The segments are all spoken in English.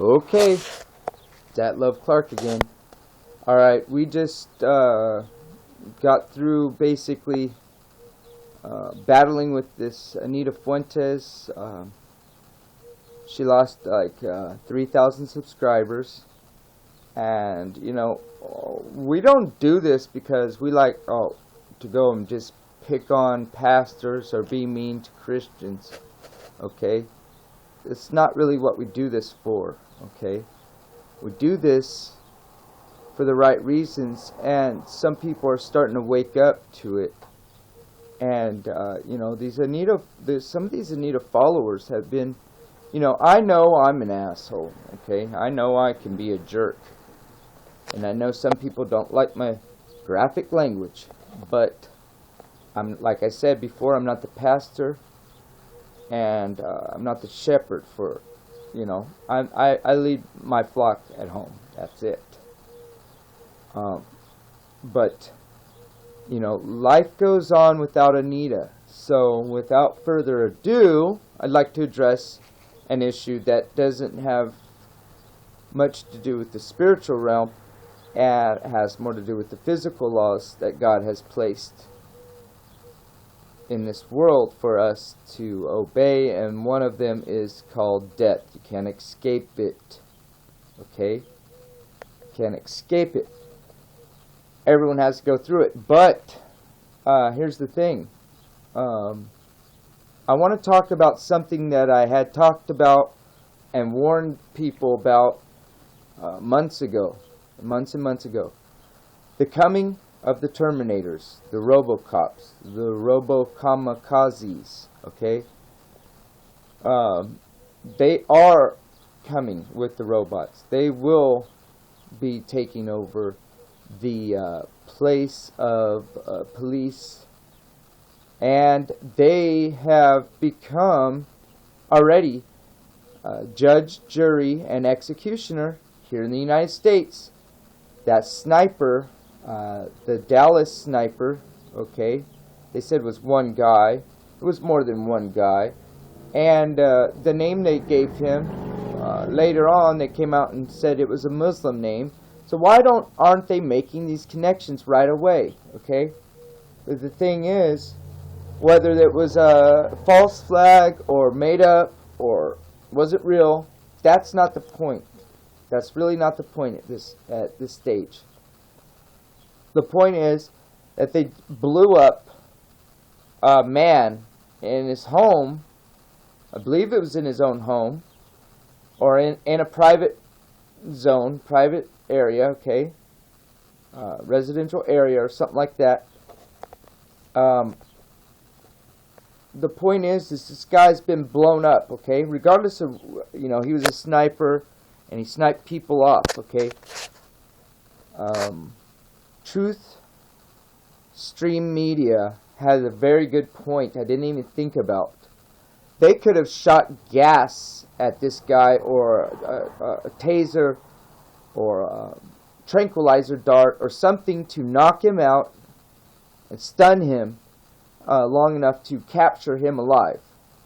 Okay, that Love Clark again. Alright, we just got through basically battling with this Anita Fuentes. She lost like 3,000 subscribers. And, you know, we don't do this because we like to go and just pick on pastors or be mean to Christians. Okay? It's not really what we do this for. Okay? We do this for the right reasons, and some people are starting to wake up to it. And you know, some of these Anita followers have been, you know I'm an asshole. Okay, I know I can be a jerk, and I know some people don't like my graphic language, but like I said before, I'm not the pastor, and I'm not the shepherd for, you know, I lead my flock at home. That's it. But, you know, life goes on without Anita. So, without further ado, I'd like to address an issue that doesn't have much to do with the spiritual realm, and has more to do with the physical laws that God has placed in this world for us to obey, and one of them is called death. You can't escape it. Okay? You can't escape it. Everyone has to go through it. But here's the thing. I want to talk about something that I had talked about and warned people about months and months ago. The coming of the Terminators, the Robocops, the Robokamikazes. Okay? They are coming with the robots. They will be taking over the place of police, and they have become already judge, jury, and executioner here in the United States. That sniper, the Dallas sniper, okay, they said was one guy. It was more than one guy, and the name they gave him, later on they came out and said it was a Muslim name. So why aren't they making these connections right away? Okay? But the thing is, whether it was a false flag or made up or was it real, that's not the point. That's really not the point at this stage. The point is that they blew up a man in his home. I believe it was in his own home, or in a private zone, private area, okay, residential area or something like that. The point is this guy's been blown up, okay, regardless of, you know, he was a sniper and he sniped people off, okay. Truth Stream Media has a very good point I didn't even think about. They could have shot gas at this guy, or a taser, or a tranquilizer dart, or something to knock him out and stun him long enough to capture him alive.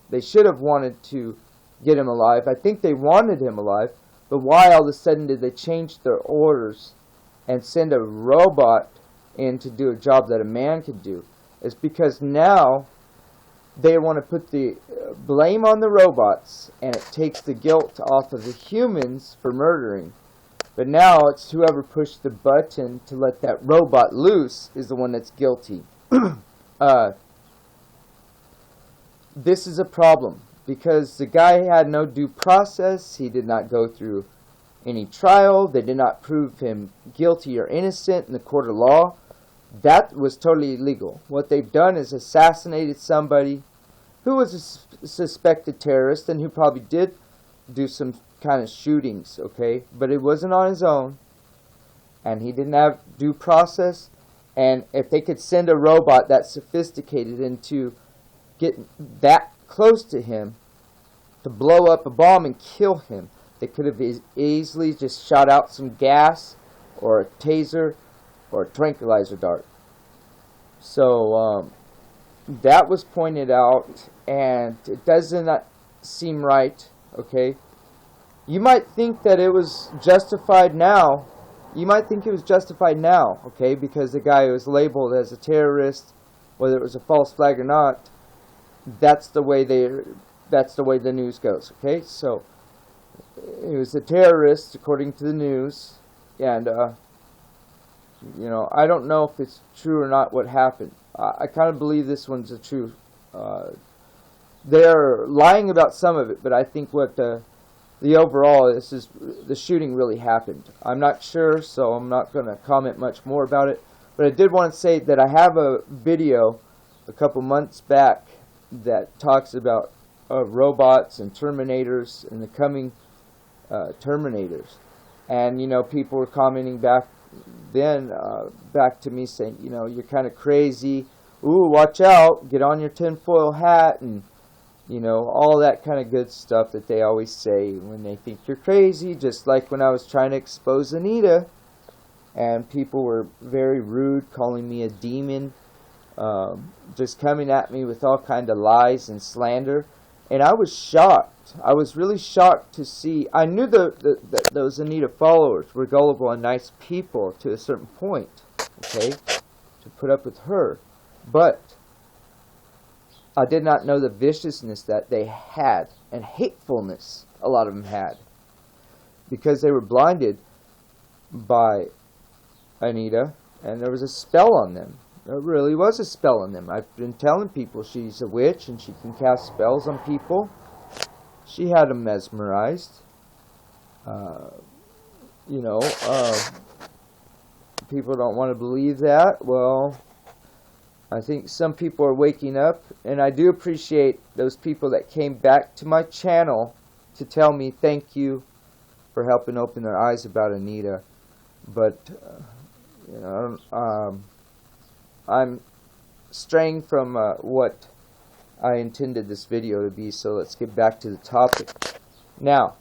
They should have wanted to get him alive. I think they wanted him alive, but why all of a sudden did they change their orders and send a robot in to do a job that a man could do? It's because now they want to put the blame on the robots, and it takes the guilt off of the humans for murdering. But now it's whoever pushed the button to let that robot loose is the one that's guilty. This is a problem because the guy had no due process. He did not go through any trial. They did not prove him guilty or innocent in the court of law. That was totally illegal. What they've done is assassinated somebody who was a suspected terrorist and who probably did do some kind of shootings, okay? But it wasn't on his own, and he didn't have due process. And if they could send a robot that sophisticated into getting that close to him to blow up a bomb and kill him, they could have easily just shot out some gas or a taser or a tranquilizer dart. So that was pointed out, and it does not seem right, okay? You might think that it was justified now. You might think it was justified now, okay, because the guy was labeled as a terrorist, whether it was a false flag or not. That's the way the news goes, okay? So he was a terrorist according to the news, and you know, I don't know if it's true or not what happened. I kind of believe this one's the truth. They're lying about some of it, but I think what the overall, this is the shooting really happened. I'm not sure, so I'm not going to comment much more about it. But I did want to say that I have a video a couple months back that talks about robots and Terminators and the coming Terminators. And, you know, people were commenting back then back to me saying, you know, you're kind of crazy. Ooh, watch out. Get on your tinfoil hat and, you know, all that kind of good stuff that they always say when they think you're crazy. Just like when I was trying to expose Anita and people were very rude, calling me a demon, just coming at me with all kind of lies and slander. And I was shocked. I was really shocked to see. I knew that those Anita followers were gullible and nice people to a certain point, okay, to put up with her. But I did not know the viciousness that they had and hatefulness a lot of them had, because they were blinded by Anita, and there was a spell on them. There really was a spell on them. I've been telling people she's a witch and she can cast spells on people. She had them mesmerized. You know, people don't want to believe that. Well, I think some people are waking up, and I do appreciate those people that came back to my channel to tell me thank you for helping open their eyes about Anita. But, you know, I'm straying from what I intended this video to be, so let's get back to the topic. Now,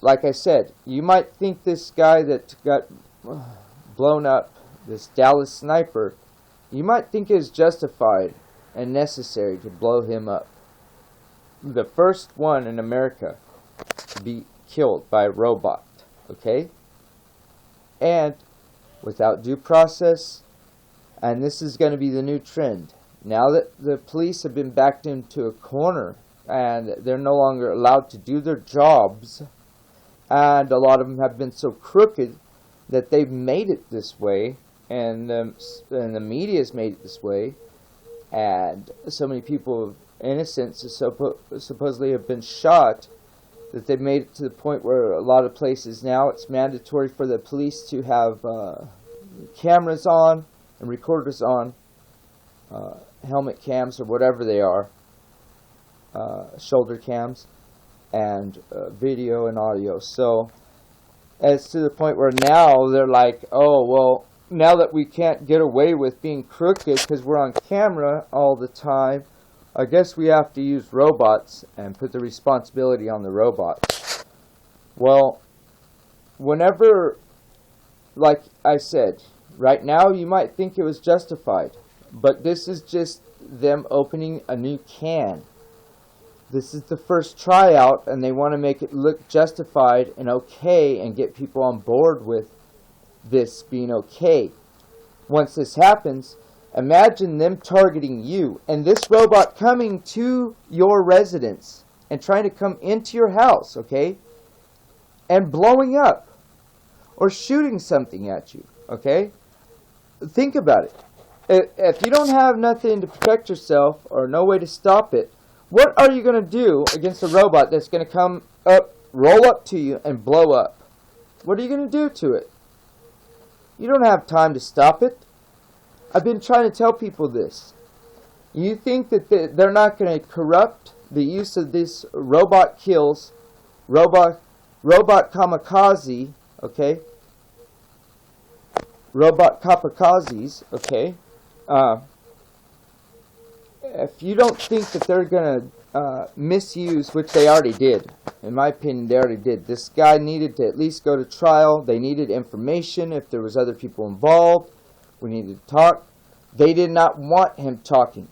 like I said, you might think this guy that got blown up, this Dallas sniper, you might think it is justified and necessary to blow him up. The first one in America to be killed by a robot, okay? And without due process, and this is going to be the new trend. Now that the police have been backed into a corner and they're no longer allowed to do their jobs, and a lot of them have been so crooked that they've made it this way, and the media's made it this way, and so many people of innocence supposedly have been shot, that they've made it to the point where a lot of places now it's mandatory for the police to have cameras on and recorders on, helmet cams or whatever they are, shoulder cams, and video and audio. So it's to the point where now they're like, oh, well, now that we can't get away with being crooked because we're on camera all the time, I guess we have to use robots and put the responsibility on the robots. Well, whenever, like I said, right now you might think it was justified, but this is just them opening a new can. This is the first tryout, and they want to make it look justified and okay and get people on board with this being okay. Once this happens, imagine them targeting you and this robot coming to your residence and trying to come into your house, okay, and blowing up or shooting something at you, okay? Think about it. If you don't have nothing to protect yourself or no way to stop it, what are you going to do against a robot that's going to come up, roll up to you, and blow up? What are you going to do to it? You don't have time to stop it. I've been trying to tell people this. You think that they're not going to corrupt the use of this robot kills, robot kamikaze, okay? Robot kamikazes, okay? If you don't think that they're going to misuse, which they already did, in my opinion, they already did. This guy needed to at least go to trial. They needed information if there was other people involved. We needed to talk. They did not want him talking.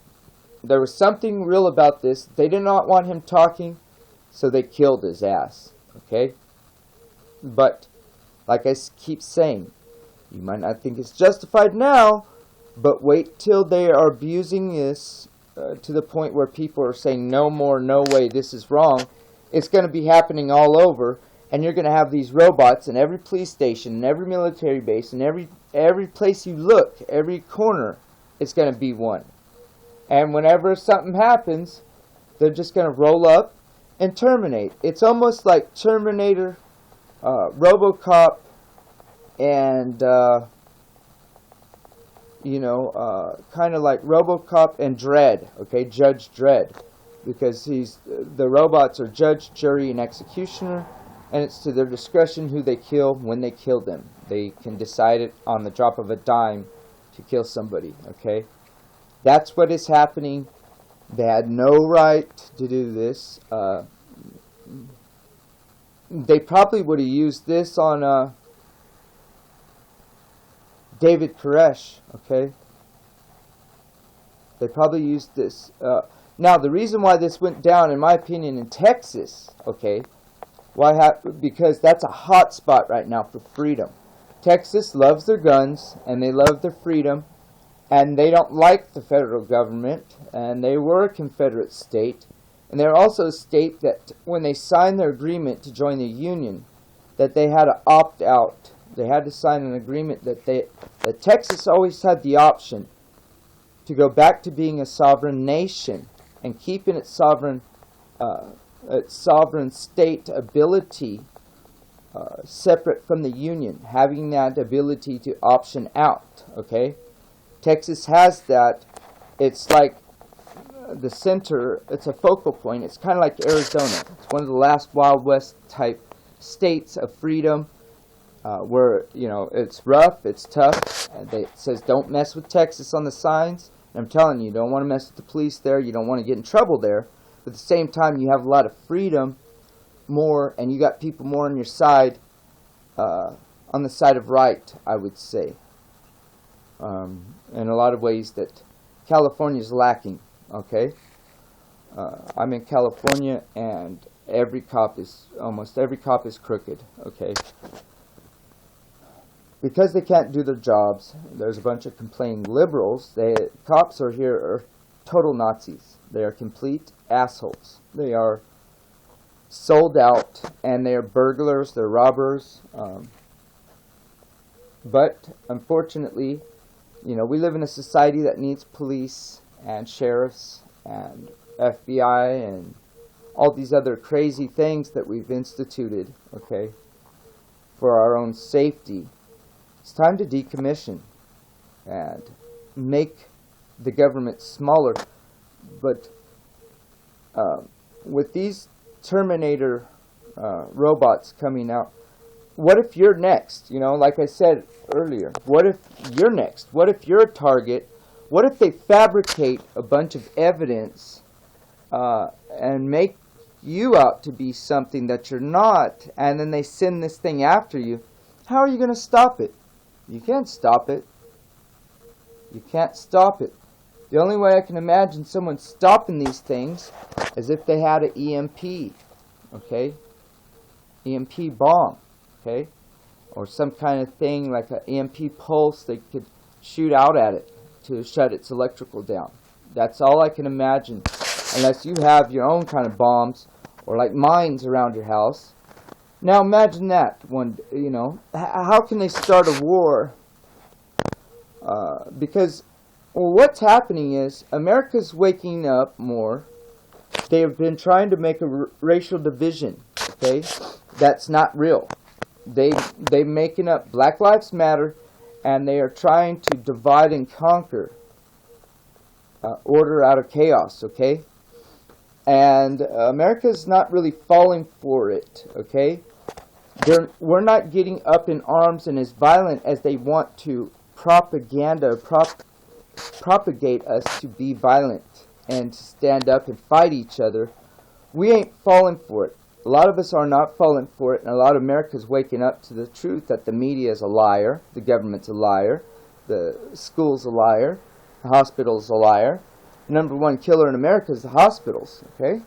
There was something real about this. They did not want him talking. So they killed his ass, okay? But, like I keep saying, you might not think it's justified now, but wait till they are abusing this to the point where people are saying, no more, no way, this is wrong. It's going to be happening all over, and you're going to have these robots in every police station, in every military base, in every place you look, every corner, it's going to be one. And whenever something happens, they're just going to roll up and terminate. It's almost like Terminator, RoboCop, and kind of like RoboCop and Dredd, okay, Judge Dredd, because the robots are judge, jury, and executioner, and it's to their discretion who they kill when they kill them. They can decide it on the drop of a dime to kill somebody, okay? That's what is happening. They had no right to do this. They probably would have used this on David Koresh, okay? They probably used this. Now, the reason why this went down, in my opinion, in Texas, okay, because that's a hot spot right now for freedom. Texas loves their guns, and they love their freedom, and they don't like the federal government, and they were a Confederate state, and they're also a state that when they signed their agreement to join the Union, that they had to opt out. They had to sign an agreement that Texas always had the option to go back to being a sovereign nation and keeping its sovereign state ability separate from the Union, having that ability to option out, okay? Texas has that. It's like the center, it's a focal point. It's kind of like Arizona. It's one of the last Wild West type states of freedom where, it's rough, it's tough. It says don't mess with Texas on the signs. And I'm telling you, you don't want to mess with the police there. You don't want to get in trouble there. But at the same time, you have a lot of freedom more, and you got people more on your side, on the side of right, I would say. In a lot of ways that California's lacking, okay? I'm in California, and almost every cop is crooked, okay? Because they can't do their jobs, there's a bunch of complaining liberals. Cops are total Nazis. They are complete assholes. They are sold out, and they are burglars, they're robbers. But unfortunately, we live in a society that needs police and sheriffs and FBI and all these other crazy things that we've instituted, okay, for our own safety. It's time to decommission and make the government smaller. But with these Terminator robots coming out, what if you're next? Like I said earlier, what if you're next? What if you're a target? What if they fabricate a bunch of evidence and make you out to be something that you're not, and then they send this thing after you? How are you going to stop it? You can't stop it. You can't stop it. The only way I can imagine someone stopping these things is if they had an EMP, okay? EMP bomb, okay? Or some kind of thing like an EMP pulse they could shoot out at it to shut its electrical down. That's all I can imagine, unless you have your own kind of bombs or like mines around your house. Now imagine that one, how can they start a war? Because what's happening is America's waking up more. They have been trying to make a racial division, okay? That's not real. They're making up Black Lives Matter, and they are trying to divide and conquer, order out of chaos, okay? And America's not really falling for it, okay? We're not getting up in arms and as violent as they want to propagate us to be violent and to stand up and fight each other. We ain't falling for it. A lot of us are not falling for it, and a lot of America's waking up to the truth that the media is a liar, the government's a liar, the school's a liar, the hospital's a liar. The number one killer in America is the hospitals, okay?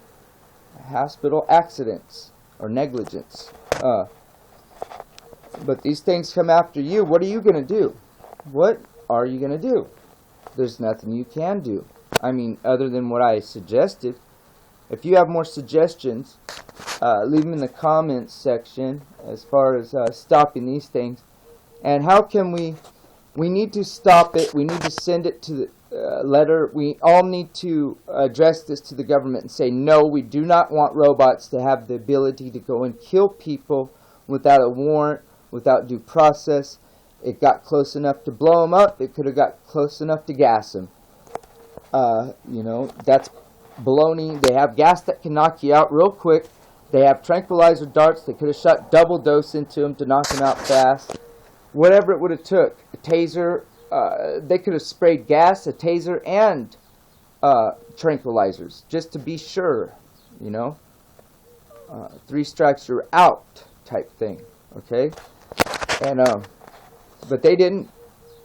hospital accidents or negligence. But these things come after you. What are you going to do? What are you going to do? There's nothing you can do. I mean, other than what I suggested. If you have more suggestions, leave them in the comments section as far as stopping these things. And how can we need to stop it. We need to send it to the letter. We all need to address this to the government and say, no, we do not want robots to have the ability to go and kill people without a warrant, without due process. It got close enough to blow them up. It could have got close enough to gas them. That's baloney. They have gas that can knock you out real quick. They have tranquilizer darts. They could have shot double dose into them to knock them out fast. Whatever it would have took. A taser. They could have sprayed gas, a taser, and tranquilizers, just to be sure, 3 strikes you're out type thing, okay? And but they didn't.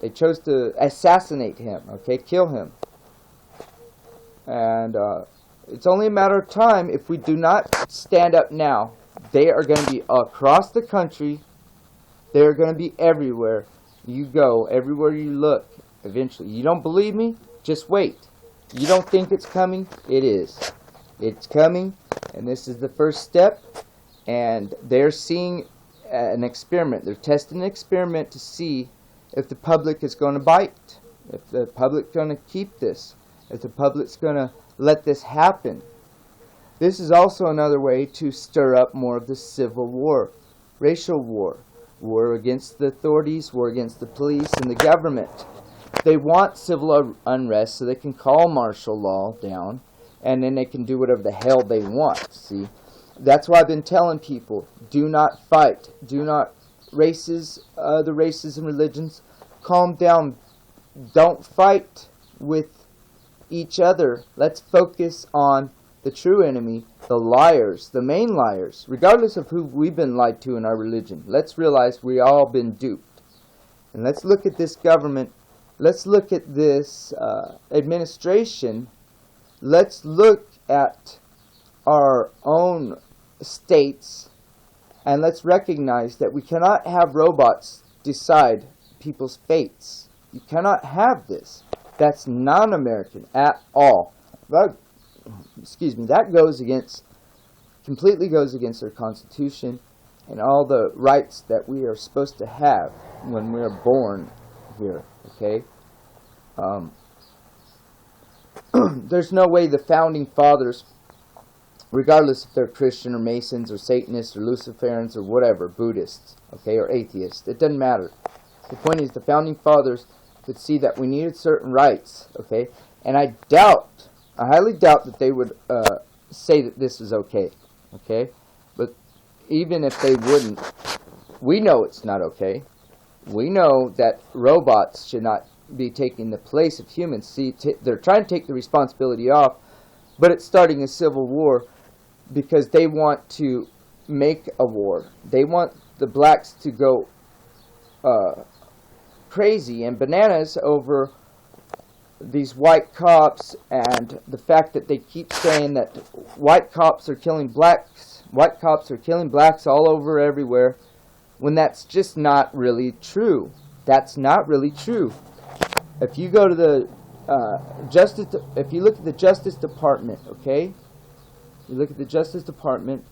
They chose to assassinate him, okay, kill him. And it's only a matter of time. If we do not stand up now, they are going to be across the country. They are going to be everywhere you go, everywhere you look, eventually. You don't believe me? Just wait. You don't think it's coming? It is. It's coming, and this is the first step. And they're seeing an experiment. They're testing an experiment to see if the public is going to bite, if the public's going to keep this, if the public's going to let this happen. This is also another way to stir up more of the civil war, racial war. War against the authorities, war against the police and the government. They want civil unrest so they can call martial law down, and then they can do whatever the hell they want. See, that's why I've been telling people, do not fight. Do not, the races and religions, calm down. Don't fight with each other. Let's focus on the true enemy, the liars, the main liars, regardless of who we've been lied to in our religion. Let's realize we all been duped. And let's look at this government. Let's look at this administration. Let's look at our own states. And let's recognize that we cannot have robots decide people's fates. You cannot have this. That's non-American at all. That completely goes against our Constitution and all the rights that we are supposed to have when we are born here, okay? There's no way the Founding Fathers, regardless if they're Christian or Masons or Satanists or Luciferians or whatever, Buddhists, okay, or atheists, it doesn't matter. The point is the Founding Fathers could see that we needed certain rights, okay? And I highly doubt that they would say that this is okay, okay? But even if they wouldn't, we know it's not okay. We know that robots should not be taking the place of humans. See, they're trying to take the responsibility off, but it's starting a civil war because they want to make a war. They want the blacks to go crazy and bananas over these white cops and the fact that they keep saying that white cops are killing blacks all over everywhere, when that's just not really true. That's not really true. If you go to the if you look at the Justice Department, okay? You look at the Justice Department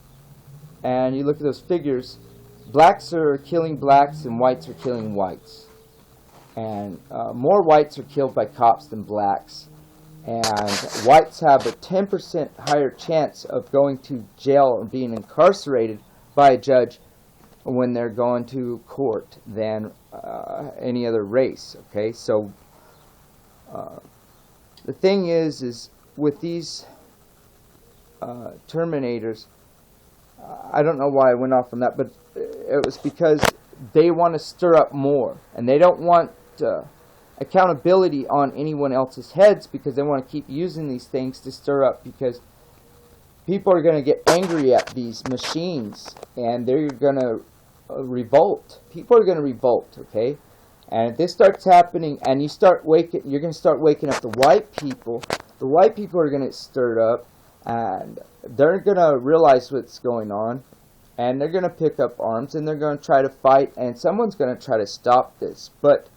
and you look at those figures, blacks are killing blacks and whites are killing whites. And more whites are killed by cops than blacks. And whites have a 10% higher chance of going to jail or being incarcerated by a judge when they're going to court than any other race. Okay, so the thing is with these Terminators, I don't know why I went off on that, but it was because they want to stir up more, and they don't want accountability on anyone else's heads because they want to keep using these things to stir up, because people are going to get angry at these machines and they're going to revolt. People are going to revolt, okay? And if this starts happening and you're going to start waking up the white people. The white people are going to get stirred up, And they're going to realize what's going on, and they're going to pick up arms, and they're going to try to fight, and someone's going to try to stop this. But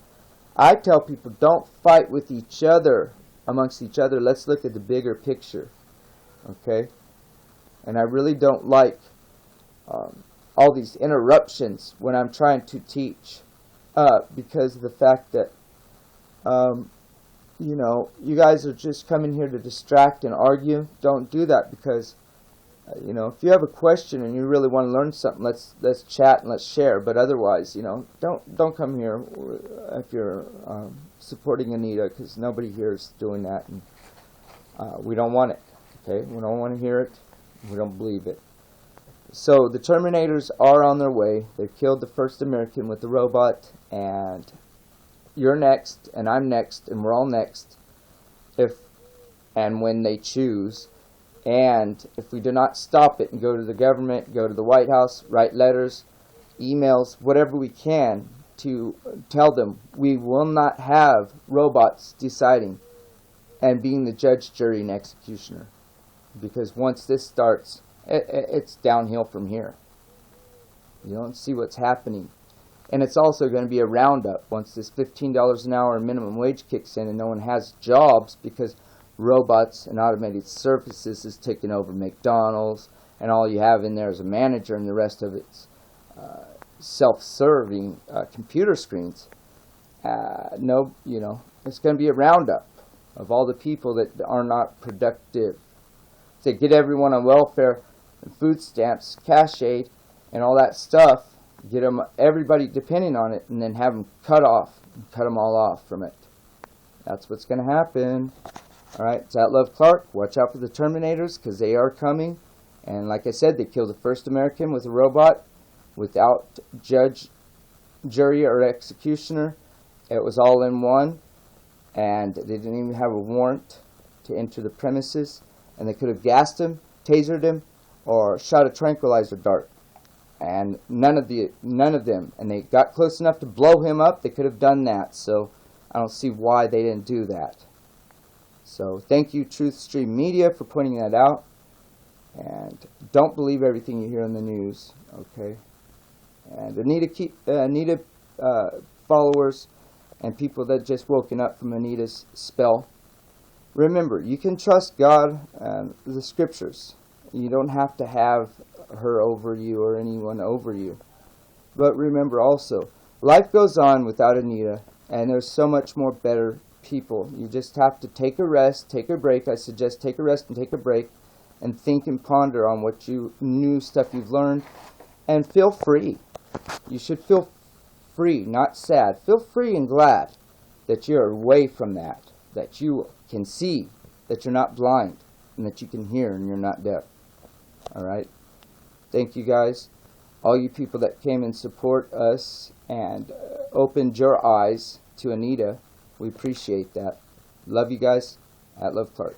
I tell people, don't fight with each other, amongst each other. Let's look at the bigger picture, okay? And I really don't like all these interruptions when I'm trying to teach, because of the fact that, you know, you guys are just coming here to distract and argue. Don't do that, because, you know, if you have a question and you really want to learn something, let's chat and let's share. But otherwise, you know, don't come here if you're supporting Anita, because nobody here is doing that, and we don't want it. Okay, we don't want to hear it. We don't believe it. So the Terminators are on their way. They've killed the first American with the robot, and you're next, and I'm next, and we're all next, if and when they choose. And if we do not stop it and go to the government, go to the White House, write letters, emails, whatever we can to tell them we will not have robots deciding and being the judge, jury, and executioner. Because once this starts, it's downhill from here. You don't see what's happening. And it's also going to be a roundup once this $15 an hour minimum wage kicks in and no one has jobs, because robots and automated services is taking over McDonald's, and all you have in there is a manager, and the rest of it's self-serving computer screens. No, you know, it's going to be a roundup of all the people that are not productive. To get everyone on welfare and food stamps, cash aid, and all that stuff, get them, everybody depending on it, and then have them cut them all off from it. That's what's going to happen. All right, it's at Love Clark. Watch out for the Terminators, because they are coming. And like I said, they killed the first American with a robot without judge, jury, or executioner. It was all in one, and they didn't even have a warrant to enter the premises. And they could have gassed him, tasered him, or shot a tranquilizer dart. And none of them. And they got close enough to blow him up. They could have done that. So I don't see why they didn't do that. So thank you, Truth Stream Media, for pointing that out. And don't believe everything you hear on the news, okay? And Anita followers and people that just woken up from Anita's spell, remember, you can trust God and the Scriptures. You don't have to have her over you or anyone over you. But remember also, life goes on without Anita, and there's so much more better people. You just have to take a rest, take a break. I suggest take a rest and take a break, and think and ponder on what new stuff you've learned, and feel free. You should feel free, not sad. Feel free and glad that you're away from that you can see, that you're not blind, and that you can hear and you're not deaf. All right? Thank you guys. All you people that came and support us and opened your eyes to Anita, we appreciate that. Love you guys. At Love Clark.